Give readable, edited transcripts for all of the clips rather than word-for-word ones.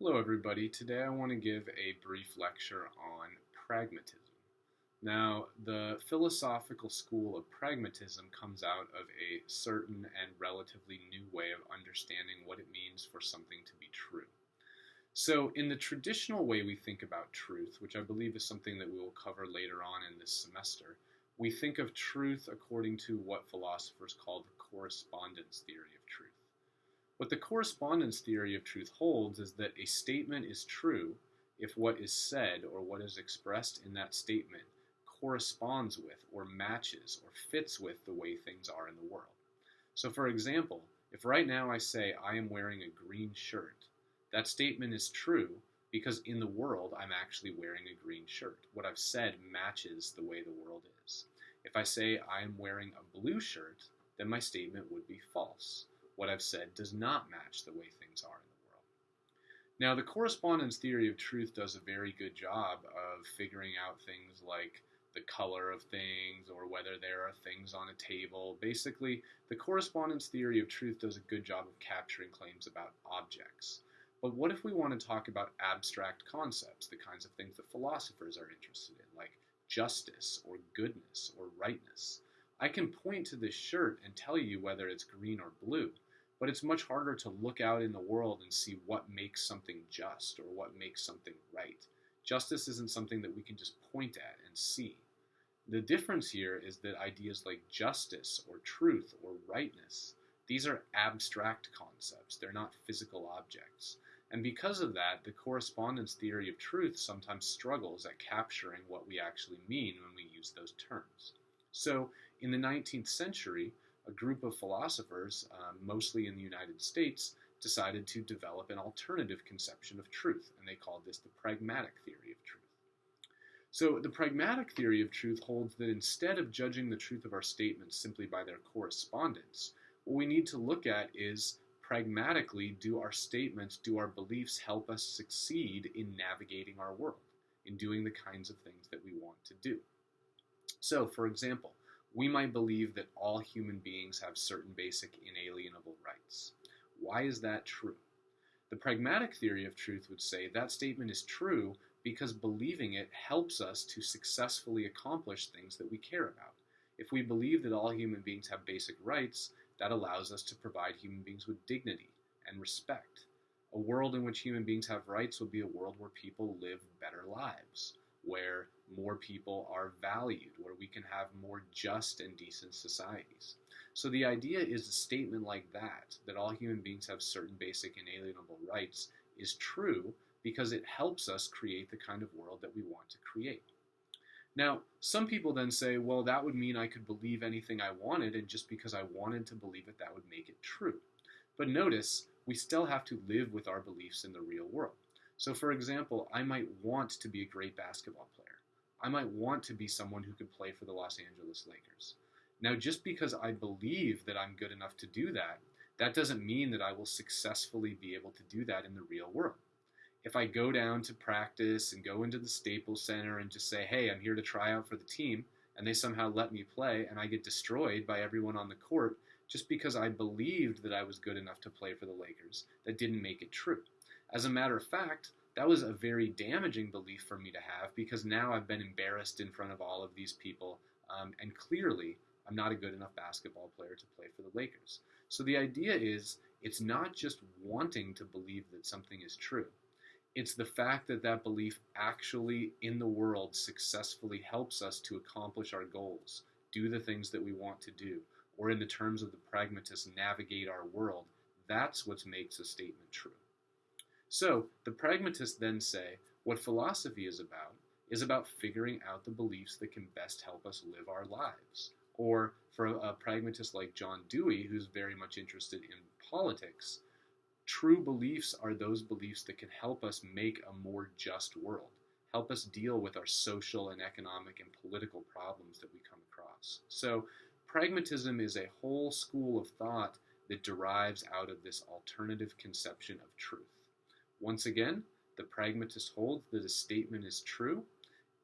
Hello everybody, today I want to give a brief lecture on pragmatism. Now, the philosophical school of pragmatism comes out of a certain and relatively new way of understanding what it means for something to be true. So, in the traditional way we think about truth, which I believe is something that we will cover later on in this semester, we think of truth according to what philosophers call the correspondence theory of truth. What the correspondence theory of truth holds is that a statement is true if what is said or what is expressed in that statement corresponds with or matches or fits with the way things are in the world. So, for example, if right now I say I am wearing a green shirt, that statement is true because in the world I'm actually wearing a green shirt. What I've said matches the way the world is. If I say I am wearing a blue shirt, then my statement would be false. What I've said does not match the way things are in the world. Now, the correspondence theory of truth does a very good job of figuring out things like the color of things or whether there are things on a table. Basically, the correspondence theory of truth does a good job of capturing claims about objects. But what if we want to talk about abstract concepts, the kinds of things that philosophers are interested in, like justice or goodness or rightness? I can point to this shirt and tell you whether it's green or blue, but it's much harder to look out in the world and see what makes something just or what makes something right. Justice isn't something that we can just point at and see. The difference here is that ideas like justice or truth or rightness, these are abstract concepts. They're not physical objects. And because of that, the correspondence theory of truth sometimes struggles at capturing what we actually mean when we use those terms. So, in the 19th century, a group of philosophers, mostly in the United States, decided to develop an alternative conception of truth, and they called this the pragmatic theory of truth. So, the pragmatic theory of truth holds that instead of judging the truth of our statements simply by their correspondence, what we need to look at is pragmatically, do our statements, do our beliefs help us succeed in navigating our world, in doing the kinds of things that we want to do? So, for example, we might believe that all human beings have certain basic inalienable rights. Why is that true? The pragmatic theory of truth would say that statement is true because believing it helps us to successfully accomplish things that we care about. If we believe that all human beings have basic rights, that allows us to provide human beings with dignity and respect. A world in which human beings have rights will be a world where people live better lives, where more people are valued, where we can have more just and decent societies. So the idea is a statement like that all human beings have certain basic inalienable rights, is true because it helps us create the kind of world that we want to create. Now, some people then say, well, that would mean I could believe anything I wanted, and just because I wanted to believe it, that would make it true. But notice, we still have to live with our beliefs in the real world. So, for example, I might want to be a great basketball player. I might want to be someone who could play for the Los Angeles Lakers. Now, just because I believe that I'm good enough to do that, that doesn't mean that I will successfully be able to do that in the real world. If I go down to practice and go into the Staples Center and just say, hey, I'm here to try out for the team, and they somehow let me play and I get destroyed by everyone on the court just because I believed that I was good enough to play for the Lakers, that didn't make it true. As a matter of fact, that was a very damaging belief for me to have because now I've been embarrassed in front of all of these people, and clearly I'm not a good enough basketball player to play for the Lakers. So the idea is it's not just wanting to believe that something is true. It's the fact that that belief actually in the world successfully helps us to accomplish our goals, do the things that we want to do, or in the terms of the pragmatists, navigate our world. That's what makes a statement true. So the pragmatists then say what philosophy is about figuring out the beliefs that can best help us live our lives. Or for a pragmatist like John Dewey, who's very much interested in politics, true beliefs are those beliefs that can help us make a more just world, help us deal with our social and economic and political problems that we come across. So pragmatism is a whole school of thought that derives out of this alternative conception of truth. Once again, the pragmatist holds that a statement is true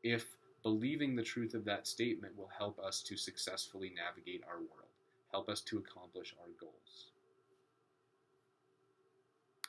if believing the truth of that statement will help us to successfully navigate our world, help us to accomplish our goals.